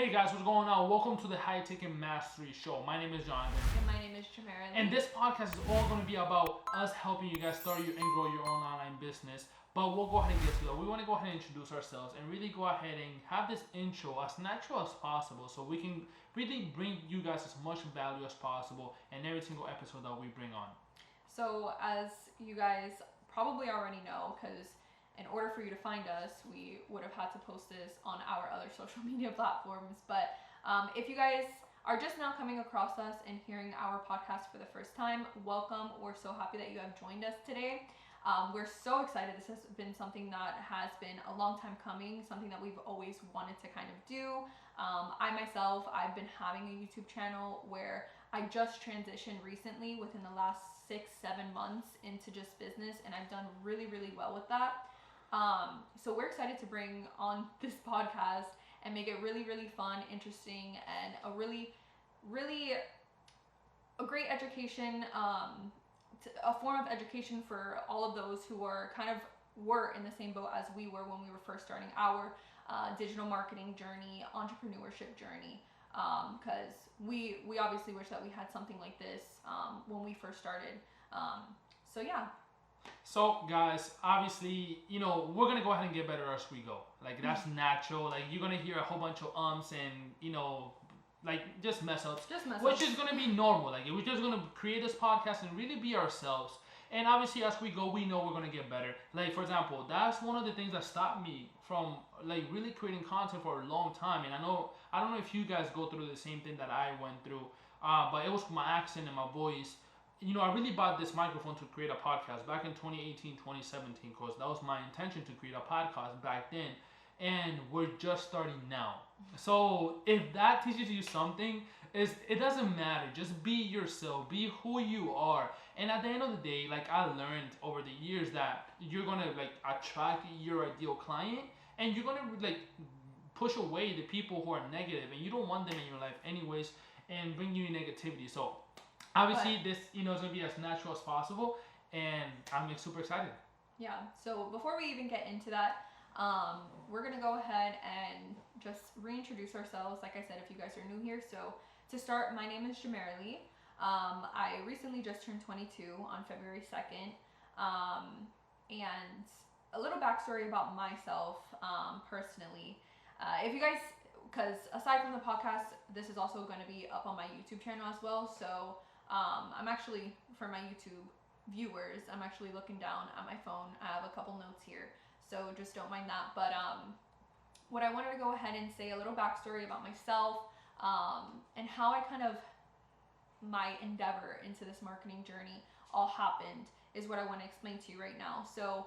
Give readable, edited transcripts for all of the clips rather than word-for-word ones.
Hey guys, what's going on? Welcome to the High Ticket Mastery Show. My name is Jonathan. And my name is Jamara. And this podcast is all going to be about us helping you guys start and grow your own online business. But we'll go ahead and get to that. We want to go ahead and introduce ourselves and really go ahead and have this intro as natural as possible so we can really bring you guys as much value as possible in every single episode that we bring on. So as you guys probably already know, because in order for you to find us, we would have had to post this on our other social media platforms. But if you guys are just now coming across us and hearing our podcast for the first time, welcome. We're so happy that you have joined us today. We're so excited. This has been something that has been a long time coming, something that we've always wanted to kind of do. I've been having a YouTube channel where I just transitioned recently within the last 6-7 months into just business, and I've done really, really well with that. So we're excited to bring on this podcast and make it really, really fun, interesting, and a great education, a form of education for all of those who are were in the same boat as we were when we were first starting our digital marketing journey, entrepreneurship journey. Because we obviously wish that we had something like this when we first started. So yeah. So guys, obviously, we're gonna go ahead and get better as we go. Like that's natural. Like you're gonna hear a whole bunch of and just mess ups. Which is gonna be normal. Like we're just gonna create this podcast and really be ourselves. And obviously as we go, we know we're gonna get better. Like for example, that's one of the things that stopped me from really creating content for a long time. And I don't know if you guys go through the same thing that I went through. But it was my accent and my voice. I really bought this microphone to create a podcast back in 2018, 2017, because that was my intention to create a podcast back then. And we're just starting now. So if that teaches you something, it doesn't matter. Just be yourself. Be who you are. And at the end of the day, I learned over the years that you're going to attract your ideal client, and you're going to push away the people who are negative, and you don't want them in your life anyways, and bring you negativity. So obviously, this is going to be as natural as possible, and I'm super excited. Yeah, so before we even get into that, we're going to go ahead and just reintroduce ourselves. Like I said, if you guys are new here. So to start, my name is Jamara. I recently just turned 22 on February 2nd. And a little backstory about myself personally. If you guys, because aside from the podcast, this is also going to be up on my YouTube channel as well. So I'm actually, for my YouTube viewers, I'm actually looking down at my phone. I have a couple notes here, so just don't mind that. But what I wanted to go ahead and say a little backstory about myself and how my endeavor into this marketing journey all happened is what I want to explain to you right now. So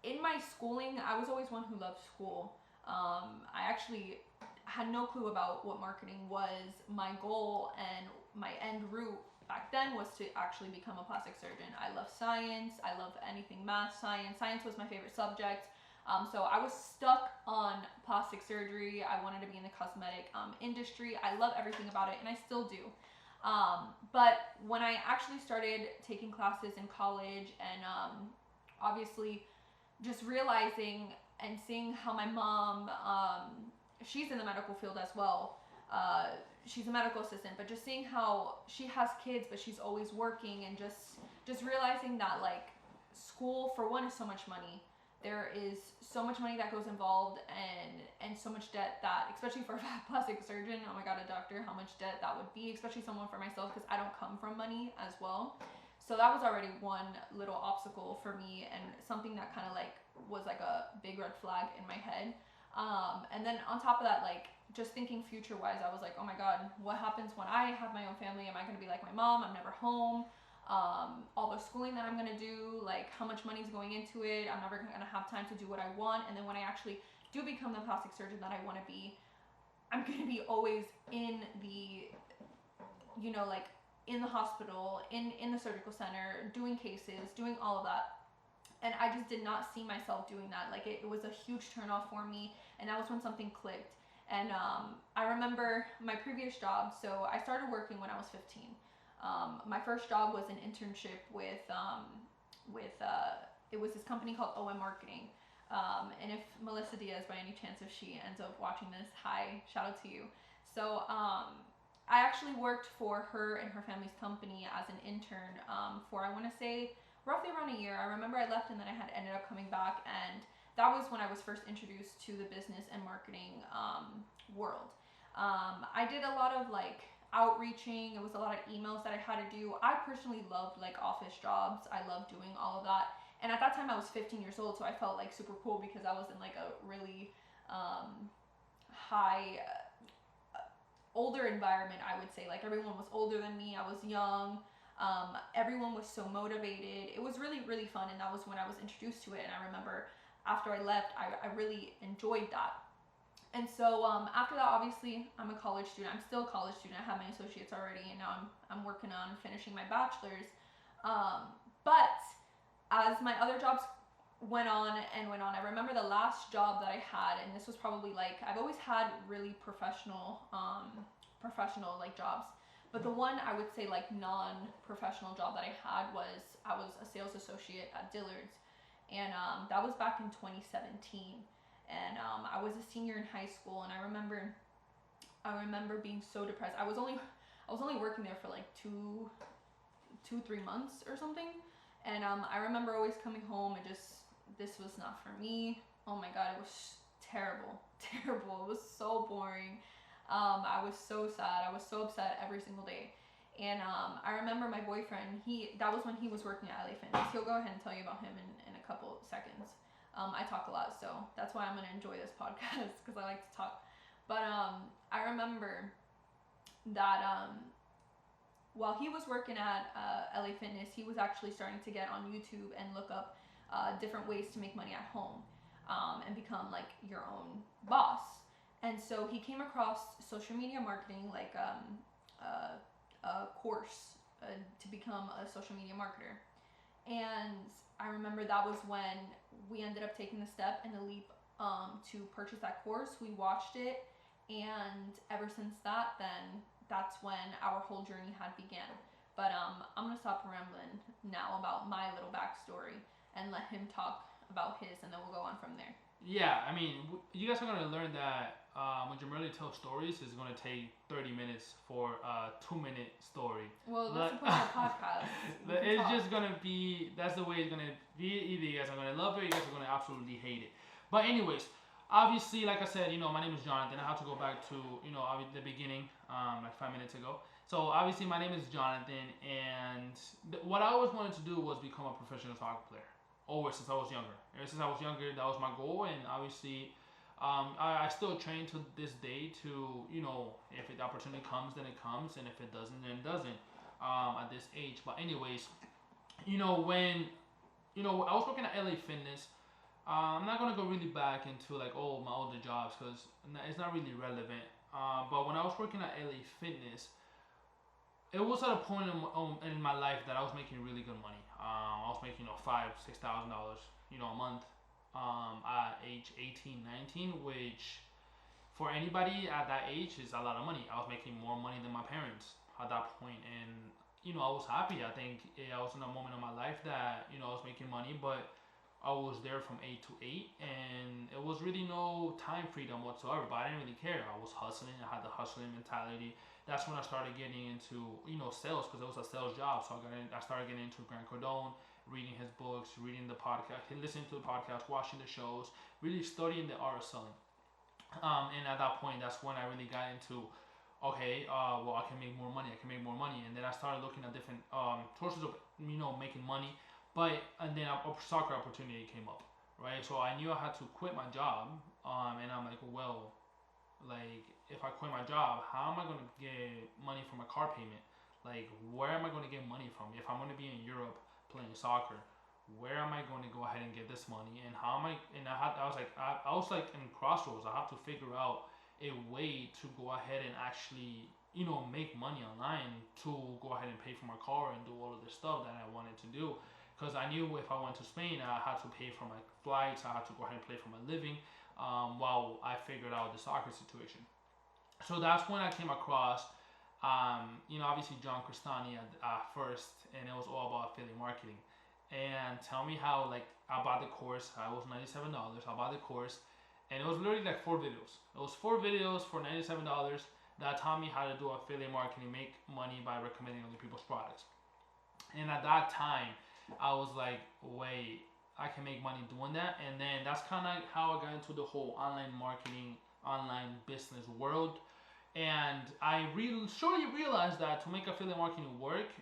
in my schooling, I was always one who loved school. I actually had no clue about what marketing was. My goal and my end route back then was to actually become a plastic surgeon. I love science. I love anything math, science. Science was my favorite subject. So I was stuck on plastic surgery. I wanted to be in the cosmetic industry. I love everything about it, and I still do. But when I actually started taking classes in college and obviously just realizing and seeing how my mom, she's in the medical field as well. She's a medical assistant, but just seeing how she has kids, but she's always working, and just realizing that school, for one, is so much money. There is so much money that goes involved and so much debt that, especially for a plastic surgeon, oh my God, a doctor, how much debt that would be, especially someone for myself, because I don't come from money as well. So that was already one little obstacle for me, and something that was a big red flag in my head. And then on top of that, just thinking future wise, I was like, oh my God, what happens when I have my own family? Am I going to be like my mom? I'm never home. All the schooling that I'm going to do, how much money is going into it. I'm never going to have time to do what I want. And then when I actually do become the plastic surgeon that I want to be, I'm going to be always in the, in the hospital, in the surgical center, doing cases, doing all of that. And I just did not see myself doing that. It was a huge turnoff for me. And that was when something clicked. And I remember my previous job. So I started working when I was 15. My first job was an internship with it was this company called OM Marketing. And if Melissa Diaz, by any chance, if she ends up watching this, hi, shout out to you. So I actually worked for her and her family's company as an intern for, I want to say, roughly around a year. I remember I left and then I had ended up coming back, and that was when I was first introduced to the business and marketing world. I did a lot of like outreaching. It was a lot of emails that I had to do. I personally loved like office jobs. I loved doing all of that. And at that time I was 15 years old, so I felt like super cool because I was in like a really high older environment, I would say. Like everyone was older than me. I was young. Everyone was so motivated. It was really, really fun, and that was when I was introduced to it. And I remember after I left, I really enjoyed that. And so after that, obviously, I'm a college student. I'm still a college student. I have my associates already, and now I'm working on finishing my bachelor's. But as my other jobs went on and went on, I remember the last job that I had, and this was probably like, I've always had really professional like jobs. But the one I would say like non-professional job that I had was I was a sales associate at Dillard's, and that was back in 2017. And I was a senior in high school, and I remember being so depressed. I was only working there for like 3 months or something, and I remember always coming home and just, this was not for me. Oh my god, it was terrible. It was so boring. I was so sad. I was so upset every single day. And I remember my boyfriend, that was when he was working at LA Fitness. He'll go ahead and tell you about him in a couple seconds. I talk a lot, so that's why I'm going to enjoy this podcast, because I like to talk. But I remember that while he was working at LA Fitness, he was actually starting to get on YouTube and look up different ways to make money at home and become like your own boss. And so he came across social media marketing, like a course to become a social media marketer. And I remember that was when we ended up taking the step and the leap to purchase that course. We watched it, and ever since that's when our whole journey had began. But I'm gonna stop rambling now about my little backstory and let him talk about his, and then we'll go on from there. Yeah, I mean, you guys are gonna learn that when Jamerly tells stories, it's gonna take 30 minutes for a 2-minute story. Well, that's the point of the podcast. It's just gonna be, that's the way it's gonna be. Either you guys are gonna love it, or you guys are gonna absolutely hate it. But anyways, obviously, like I said, my name is Jonathan. I have to go back to, the beginning, like 5 minutes ago. So obviously, my name is Jonathan, and what I always wanted to do was become a professional soccer player. Always, since I was younger. Ever since I was younger, that was my goal, and obviously, I still train to this day to, if the opportunity comes, then it comes, and if it doesn't, then it doesn't, at this age. But anyways, when, I was working at LA Fitness. I'm not going to go really back into like, my older jobs, because it's not really relevant. But when I was working at LA Fitness, it was at a point in my life that I was making really good money. I was making, $5,000-$6,000, a month, at age 18, 19, which for anybody at that age is a lot of money. I was making more money than my parents at that point, and, I was happy. I think I was in a moment of my life that, I was making money, but I was there from 8 to 8, and it was really no time freedom whatsoever, but I didn't really care. I was hustling. I had the hustling mentality. That's when I started getting into, sales, because it was a sales job. So I started getting into Grant Cardone, reading his books, reading the podcast, listening to the podcast, watching the shows, really studying the art of selling. And at that point, that's when I really got into, okay, well, I can make more money. And then I started looking at different sources of, making money. And then a soccer opportunity came up, right? So I knew I had to quit my job, and I'm like, well, like, if I quit my job, how am I going to get money for my car payment? Like, where am I going to get money from? If I'm going to be in Europe playing soccer, where am I going to go ahead and get this money? And how am I? And I was like in crossroads. I have to figure out a way to go ahead and actually, make money online to go ahead and pay for my car and do all of the stuff that I wanted to do. Because I knew if I went to Spain, I had to pay for my flights. I had to go ahead and pay for my living, while I figured out the soccer situation. So that's when I came across, obviously John Crestani at first, and it was all about affiliate marketing. and tell me how, like, I bought the course. I was $97. I bought the course, and it was literally like 4 videos. It was 4 videos for $97 that taught me how to do affiliate marketing, make money by recommending other people's products. And at that time, I was like, wait, I can make money doing that. And then that's kind of how I got into the whole online marketing, online business world. And I surely realized that to make affiliate marketing work,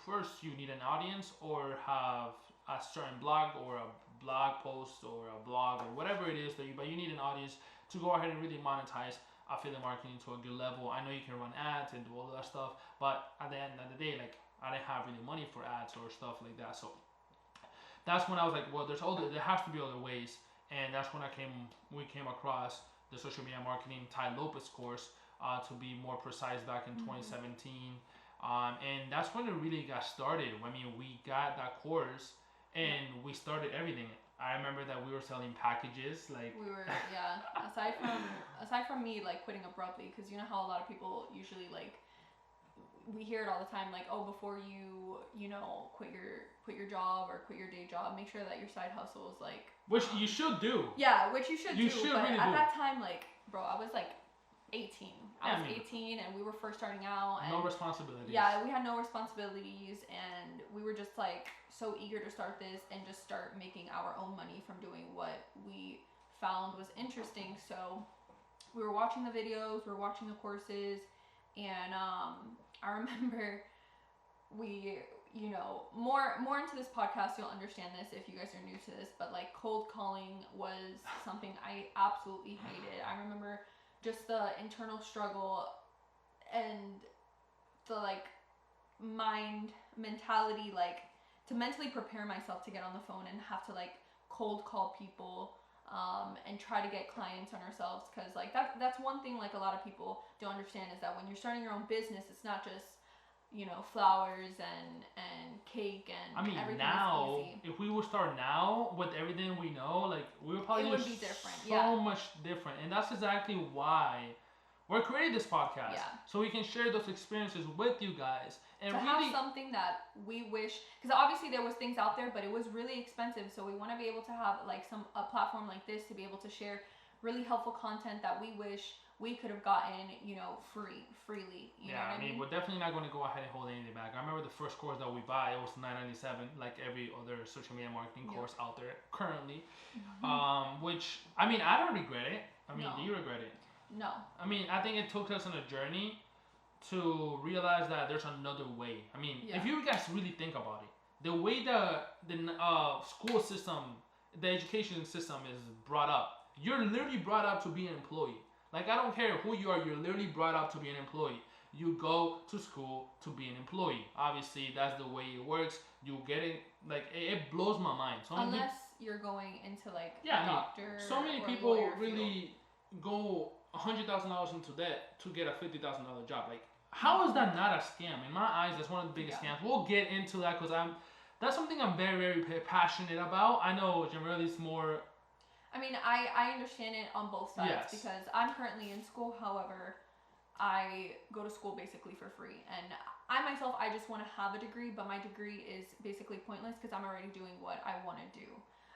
first you need an audience or have a certain blog or a blog post or a blog or whatever it is but you need an audience to go ahead and really monetize affiliate marketing to a good level. I know you can run ads and do all of that stuff, but at the end of the day, like, I didn't have really money for ads or stuff like that. So that's when I was like, well, there has to be other ways. And that's when we came across the social media marketing Ty Lopez course, to be more precise, back in 2017. And that's when it really got started. I mean, we got that course and we started everything. I remember that we were selling packages, like we were, yeah. Aside from me like quitting abruptly, because you know how a lot of people usually, like, we hear it all the time, like, oh, before you know, quit your job or quit your day job, make sure that your side hustle is like, which you should do. Yeah, which you should do. But really at do. that time, like, bro, I was like 18. I was 18 and we were first starting out. And no responsibilities. Yeah, we had no responsibilities and we were just like so eager to start this and just start making our own money from doing what we found was interesting. So we were watching the videos, we were watching the courses, and I remember we, you know, more into this podcast, you'll understand this if you guys are new to this, but like cold calling was something I absolutely hated. I remember just the internal struggle and the like mentality, like to mentally prepare myself to get on the phone and have to like cold call people and try to get clients on ourselves, because like that's one thing like a lot of people don't understand, is that when you're starting your own business, it's not just, you know, flowers and cake and I mean, everything now, is easy. if we would start now with everything we know, like, we would probably be different. So much different. And that's exactly why we're creating this podcast. Yeah. So we can share those experiences with you guys. And to really have something that we wish, because obviously there was things out there, but it was really expensive. So we want to be able to have like a platform like this to be able to share really helpful content that we wish we could have gotten, you know, freely. You know what I mean? We're definitely not going to go ahead and hold anything back. I remember the first course that we bought, it was $9.97, like every other social media marketing course out there currently. Which, I mean, I don't regret it. I mean, do you regret it? No. I mean, I think it took us on a journey to realize that there's another way. I mean, if you guys really think about it, the way the school system, the education system is brought up, you're literally brought up to be an employee. Like, I don't care who you are, you're literally brought up to be an employee. You go to school to be an employee. Obviously, that's the way it works. You get it, like, it blows my mind. Unless you're going into, like, a doctor. So many people really go $100,000 into debt to get a $50,000 job. Like, how is that not a scam? In my eyes, that's one of the biggest scams. We'll get into that because that's something I'm very, very passionate about. I know Jamerly's more. I mean, I understand it on both sides because I'm currently in school. However, I go to school basically for free. And I myself, I just want to have a degree, but my degree is basically pointless because I'm already doing what I want to do.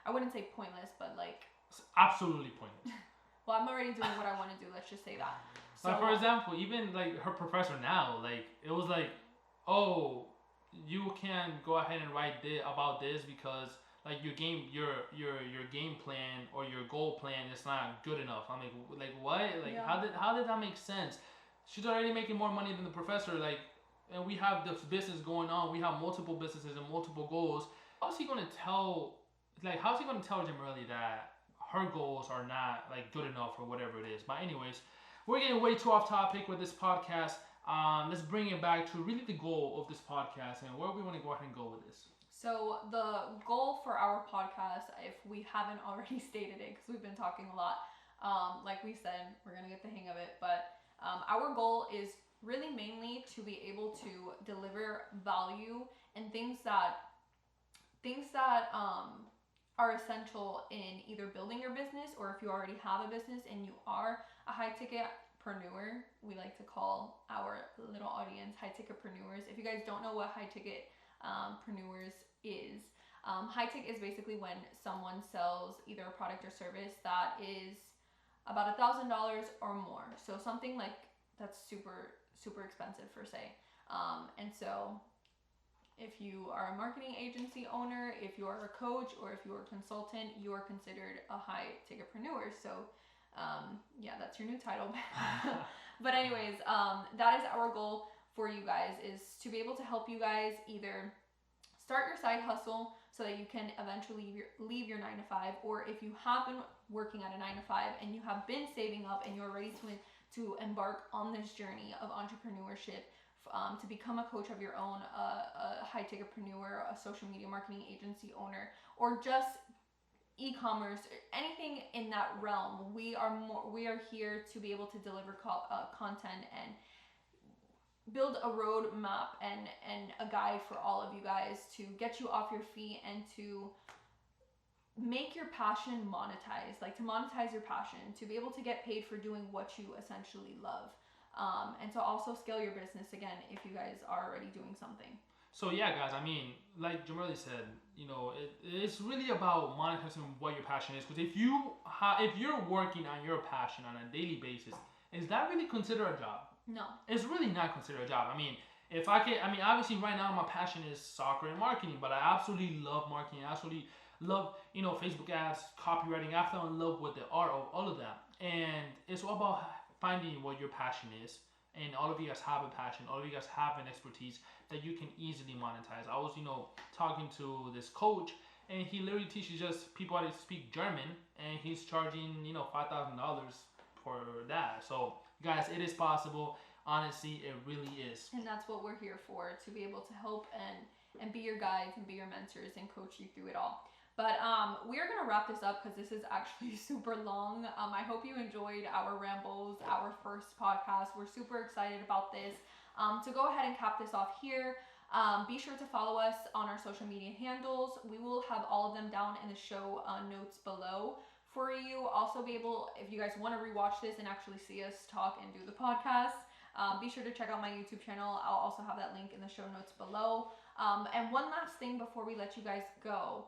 I wouldn't say pointless, but like... It's absolutely pointless. Well, I'm already doing what I want to do. Let's just say that. So, like, for example, even like her professor now, like, it was like, oh, you can go ahead and write about this because like your game plan or your goal plan is not good enough. I'm like what? Like, how did that make sense? She's already making more money than the professor. Like, and we have this business going on. We have multiple businesses and multiple goals. How's he gonna tell Jamerly that her goals are not like good enough or whatever it is? But anyways, we're getting way too off topic with this podcast. Let's bring it back to really the goal of this podcast and where we want to go ahead and go with this. So the goal for our podcast, if we haven't already stated it, because we've been talking a lot, like we said, we're gonna get the hang of it. But our goal is really mainly to be able to deliver value and things that are essential in either building your business, or if you already have a business and you are a high ticket preneur. We like to call our little audience high ticket preneurs. If you guys don't know what high ticket preneurs is, High ticket is basically when someone sells either a product or service that is about $1,000 or more. So something like that's super, super expensive for say. And so if you are a marketing agency owner, if you are a coach, or if you are a consultant, you are considered a high ticketpreneur. So yeah, that's your new title. But anyways, that is our goal for you guys, is to be able to help you guys either start your side hustle so that you can eventually leave your 9 to 5, or if you have been working at a 9 to 5 and you have been saving up and you're ready to embark on this journey of entrepreneurship, to become a coach of your own, a high ticketpreneur, a social media marketing agency owner, or just e-commerce, anything in that realm. We are here to be able to deliver content and build a roadmap and a guide for all of you guys to get you off your feet and to make your passion monetized, like to monetize your passion, to be able to get paid for doing what you essentially love. And to also scale your business again if you guys are already doing something. So yeah, guys, I mean, like Jamerly said, it's really about monetizing what your passion is. Because if you're working on your passion on a daily basis, is that really considered a job? No. It's really not considered a job. I mean, obviously right now my passion is soccer and marketing, but I absolutely love marketing. I absolutely love, Facebook ads, copywriting. I fell in love with the art of all of that. And it's all about finding what your passion is. And all of you guys have a passion. All of you guys have an expertise that you can easily monetize. I was, talking to this coach, and he literally teaches us people how to speak German, and he's charging, $5,000 for that. So, guys, it is possible. Honestly, it really is. And that's what we're here for, to be able to help and be your guides and be your mentors and coach you through it all. But we are going to wrap this up because this is actually super long. I hope you enjoyed our rambles, our first podcast. We're super excited about this. To go ahead and cap this off here, be sure to follow us on our social media handles. We will have all of them down in the show notes below for you. Also be able, if you guys want to rewatch this and actually see us talk and do the podcast, be sure to check out my YouTube channel. I'll also have that link in the show notes below. And one last thing before we let you guys go.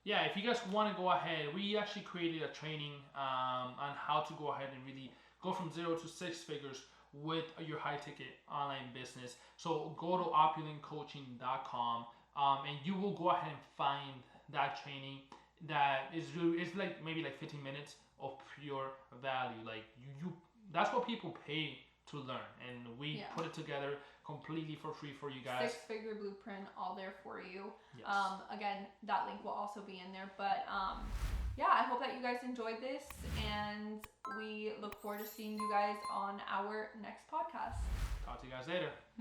Yeah, if you guys want to go ahead, we actually created a training on how to go ahead and really go from 0 to 6 figures with your high ticket online business. So go to opulentcoaching.com and you will go ahead and find that training that is really, it's like maybe like 15 minutes of pure value. Like you that's what people pay to learn, and we put it together completely for free for you guys. 6-figure blueprint, all there for you. Yes. Again, that link will also be in there. But yeah, I hope that you guys enjoyed this, and we look forward to seeing you guys on our next podcast. Talk to you guys later.